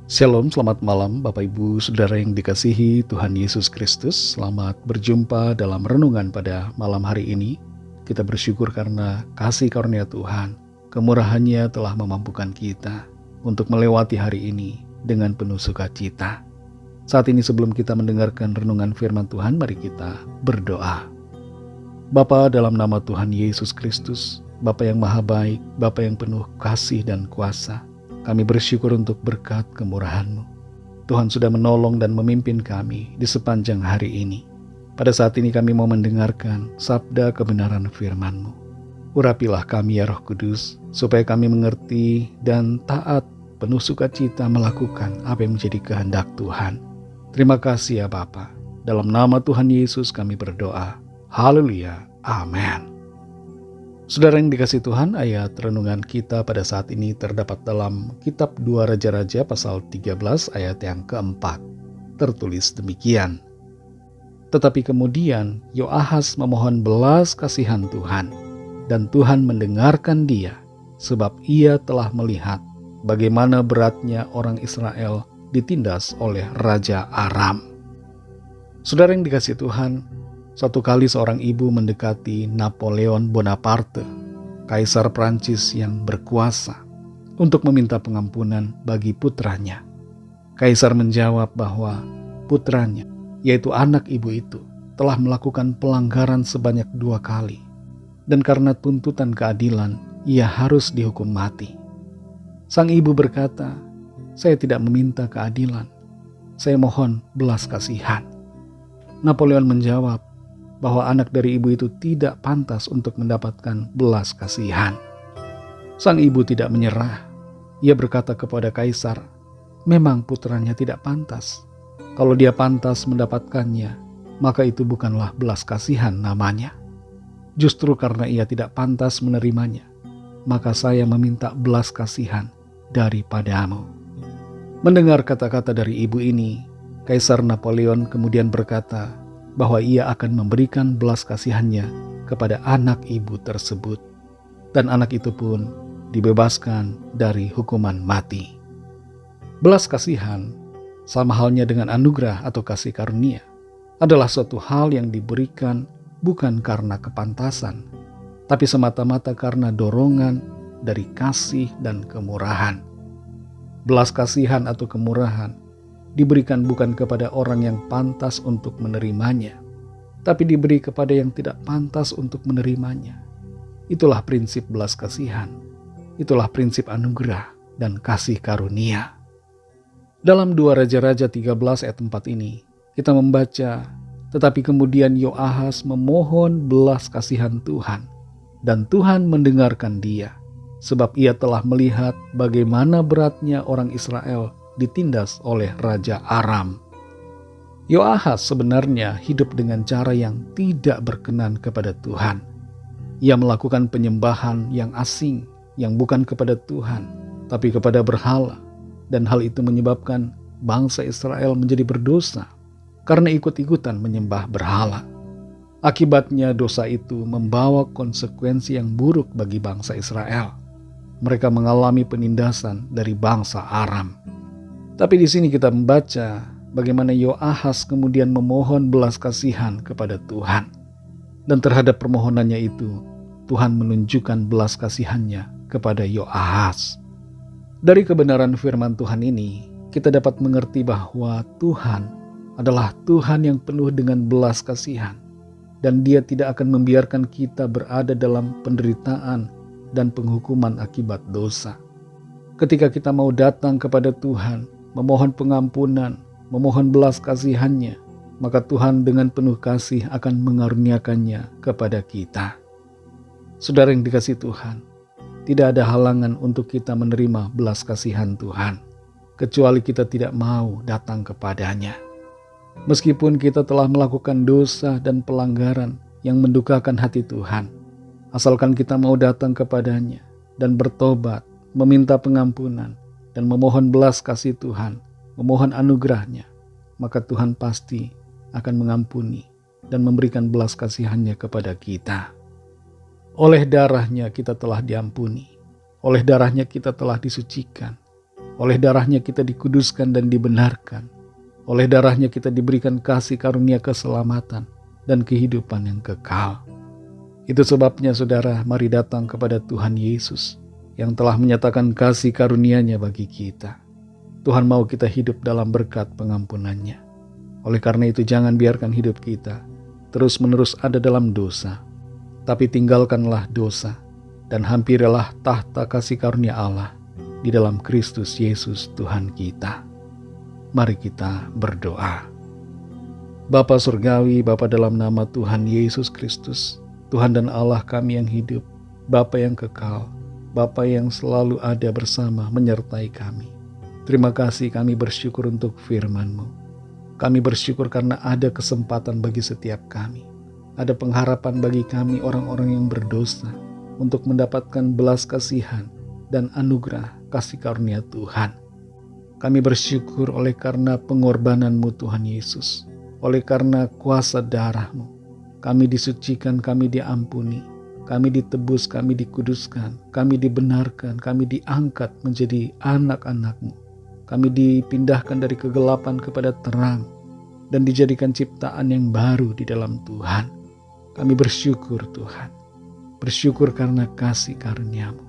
Shalom, selamat malam Bapak Ibu Saudara yang dikasihi Tuhan Yesus Kristus. Selamat berjumpa dalam renungan pada malam hari ini. Kita bersyukur karena kasih karunia Tuhan, kemurahan-Nya telah memampukan kita untuk melewati hari ini dengan penuh sukacita. Saat ini sebelum kita mendengarkan renungan firman Tuhan, mari kita berdoa. Bapa, dalam nama Tuhan Yesus Kristus, Bapa yang maha baik, Bapa yang penuh kasih dan kuasa, kami bersyukur untuk berkat kemurahan-Mu. Tuhan sudah menolong dan memimpin kami di sepanjang hari ini. Pada saat ini kami mau mendengarkan sabda kebenaran firman-Mu. Urapilah kami ya Roh Kudus, supaya kami mengerti dan taat penuh sukacita melakukan apa yang menjadi kehendak Tuhan. Terima kasih ya Bapa. Dalam nama Tuhan Yesus kami berdoa. Haleluya. Amin. Saudara yang dikasihi Tuhan, ayat renungan kita pada saat ini terdapat dalam kitab 2 Raja-Raja pasal 13 ayat yang keempat. Tertulis demikian. Tetapi kemudian Yoahas memohon belas kasihan Tuhan, dan Tuhan mendengarkan dia, sebab ia telah melihat bagaimana beratnya orang Israel ditindas oleh Raja Aram. Saudara yang dikasihi Tuhan, suatu kali seorang ibu mendekati Napoleon Bonaparte, kaisar Prancis yang berkuasa, untuk meminta pengampunan bagi putranya. Kaisar menjawab bahwa putranya, yaitu anak ibu itu, telah melakukan pelanggaran sebanyak 2 kali. Dan karena tuntutan keadilan, ia harus dihukum mati. Sang ibu berkata, "Saya tidak meminta keadilan, saya mohon belas kasihan." Napoleon menjawab bahwa anak dari ibu itu tidak pantas untuk mendapatkan belas kasihan. Sang ibu tidak menyerah. Ia berkata kepada kaisar, memang putranya tidak pantas. Kalau dia pantas mendapatkannya, maka itu bukanlah belas kasihan namanya. Justru karena ia tidak pantas menerimanya, maka saya meminta belas kasihan daripadamu. Mendengar kata-kata dari ibu ini, Kaisar Napoleon kemudian berkata bahwa ia akan memberikan belas kasihannya kepada anak ibu tersebut. Dan anak itu pun dibebaskan dari hukuman mati. Belas kasihan, sama halnya dengan anugerah atau kasih karunia, adalah suatu hal yang diberikan bukan karena kepantasan, tapi semata-mata karena dorongan dari kasih dan kemurahan. Belas kasihan atau kemurahan diberikan bukan kepada orang yang pantas untuk menerimanya, tapi diberi kepada yang tidak pantas untuk menerimanya. Itulah prinsip belas kasihan, itulah prinsip anugerah dan kasih karunia. Dalam 2 Raja-Raja 13 ayat 4 ini, kita membaca, tetapi kemudian Yoahas memohon belas kasihan Tuhan, dan Tuhan mendengarkan dia, sebab ia telah melihat bagaimana beratnya orang Israel ditindas oleh Raja Aram. Yoahas sebenarnya hidup dengan cara yang tidak berkenan kepada Tuhan. Ia melakukan penyembahan yang asing, yang bukan kepada Tuhan, tapi kepada berhala. Dan hal itu menyebabkan bangsa Israel menjadi berdosa karena ikut-ikutan menyembah berhala. Akibatnya dosa itu membawa konsekuensi yang buruk bagi bangsa Israel. Mereka mengalami penindasan dari bangsa Aram. Tapi di sini kita membaca bagaimana Yoahas kemudian memohon belas kasihan kepada Tuhan. Dan terhadap permohonannya itu, Tuhan menunjukkan belas kasihannya kepada Yoahas. Dari kebenaran firman Tuhan ini, kita dapat mengerti bahwa Tuhan adalah Tuhan yang penuh dengan belas kasihan. Dan Dia tidak akan membiarkan kita berada dalam penderitaan dan penghukuman akibat dosa. Ketika kita mau datang kepada Tuhan, memohon pengampunan, memohon belas kasihannya, maka Tuhan dengan penuh kasih akan mengaruniakannya kepada kita. Saudara yang dikasihi Tuhan, tidak ada halangan untuk kita menerima belas kasihan Tuhan, kecuali kita tidak mau datang kepadanya. Meskipun kita telah melakukan dosa dan pelanggaran yang mendukakan hati Tuhan, asalkan kita mau datang kepadanya dan bertobat, meminta pengampunan, dan memohon belas kasih Tuhan, memohon anugerahnya, maka Tuhan pasti akan mengampuni dan memberikan belas kasihannya kepada kita. Oleh darahnya kita telah diampuni, oleh darahnya kita telah disucikan, Oleh darahnya kita dikuduskan dan dibenarkan. Oleh darahnya kita diberikan kasih karunia keselamatan dan kehidupan yang kekal. Itu sebabnya saudara, mari datang kepada Tuhan Yesus yang telah menyatakan kasih karunia-Nya bagi kita. Tuhan mau kita hidup dalam berkat pengampunan-Nya. Oleh karena itu jangan biarkan hidup kita terus-menerus ada dalam dosa. Tapi tinggalkanlah dosa dan hampirilah tahta kasih karunia Allah di dalam Kristus Yesus Tuhan kita. Mari kita berdoa. Bapa Surgawi, Bapa dalam nama Tuhan Yesus Kristus, Tuhan dan Allah kami yang hidup, Bapa yang kekal, Bapa yang selalu ada bersama menyertai kami. Terima kasih, kami bersyukur untuk firman-Mu. Kami bersyukur karena ada kesempatan bagi setiap kami. Ada pengharapan bagi kami orang-orang yang berdosa untuk mendapatkan belas kasihan dan anugerah kasih karunia Tuhan. Kami bersyukur oleh karena pengorbanan-Mu Tuhan Yesus. Oleh karena kuasa darah-Mu, kami disucikan, kami diampuni, kami ditebus, kami dikuduskan, kami dibenarkan, kami diangkat menjadi anak-anak-Mu. Kami dipindahkan dari kegelapan kepada terang dan dijadikan ciptaan yang baru di dalam Tuhan. Kami bersyukur Tuhan. Bersyukur karena kasih karunia-Mu.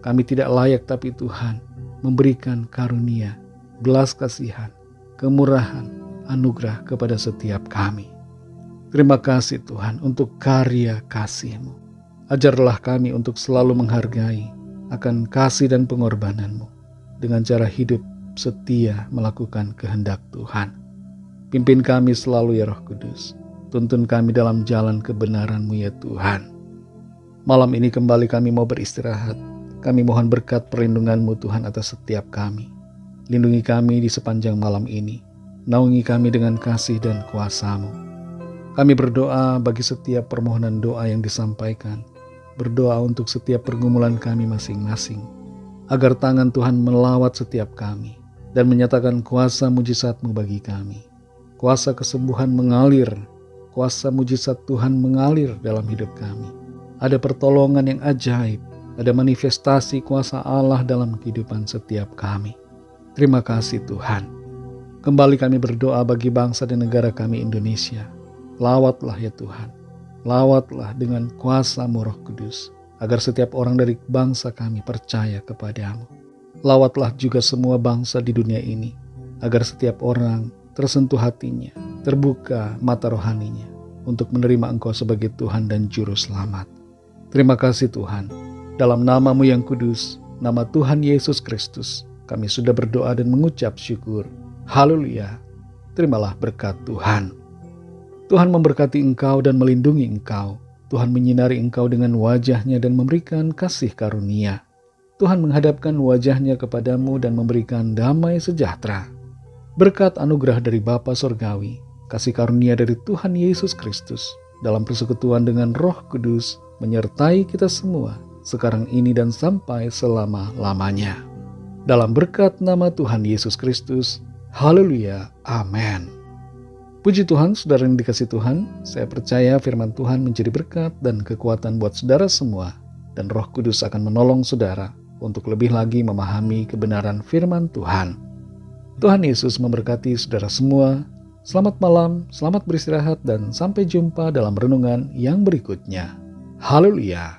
Kami tidak layak, tapi Tuhan memberikan karunia, belas kasihan, kemurahan, anugerah kepada setiap kami. Terima kasih Tuhan untuk karya kasih-Mu. Ajarlah kami untuk selalu menghargai akan kasih dan pengorbanan-Mu dengan cara hidup setia melakukan kehendak Tuhan. Pimpin kami selalu ya Roh Kudus. Tuntun kami dalam jalan kebenaran-Mu ya Tuhan. Malam ini kembali kami mau beristirahat. Kami mohon berkat perlindungan-Mu Tuhan atas setiap kami. Lindungi kami di sepanjang malam ini. Naungi kami dengan kasih dan kuasa-Mu. Kami berdoa bagi setiap permohonan doa yang disampaikan. Berdoa untuk setiap pergumulan kami masing-masing. Agar tangan Tuhan melawat setiap kami dan menyatakan kuasa mujizat-Mu bagi kami. Kuasa kesembuhan mengalir, kuasa mujizat Tuhan mengalir dalam hidup kami. Ada pertolongan yang ajaib, ada manifestasi kuasa Allah dalam kehidupan setiap kami. Terima kasih Tuhan. Kembali kami berdoa bagi bangsa dan negara kami Indonesia. Lawatlah ya Tuhan, lawatlah dengan kuasa-Mu Roh Kudus, agar setiap orang dari bangsa kami percaya kepada-Mu. Lawatlah juga semua bangsa di dunia ini, agar setiap orang tersentuh hatinya, terbuka mata rohaninya, untuk menerima Engkau sebagai Tuhan dan Juru Selamat. Terima kasih Tuhan, dalam nama-Mu yang kudus, nama Tuhan Yesus Kristus, kami sudah berdoa dan mengucap syukur. Haleluya, terimalah berkat Tuhan. Tuhan memberkati engkau dan melindungi engkau. Tuhan menyinari engkau dengan wajah-Nya dan memberikan kasih karunia. Tuhan menghadapkan wajah-Nya kepadamu dan memberikan damai sejahtera. Berkat anugerah dari Bapa Surgawi, kasih karunia dari Tuhan Yesus Kristus, dalam persekutuan dengan Roh Kudus, menyertai kita semua, sekarang ini dan sampai selama-lamanya. Dalam berkat nama Tuhan Yesus Kristus, haleluya, amin. Puji Tuhan, saudara yang dikasihi Tuhan, saya percaya firman Tuhan menjadi berkat dan kekuatan buat saudara semua, dan Roh Kudus akan menolong saudara untuk lebih lagi memahami kebenaran firman Tuhan. Tuhan Yesus memberkati saudara semua. Selamat malam, selamat beristirahat, dan sampai jumpa dalam renungan yang berikutnya. Haleluya.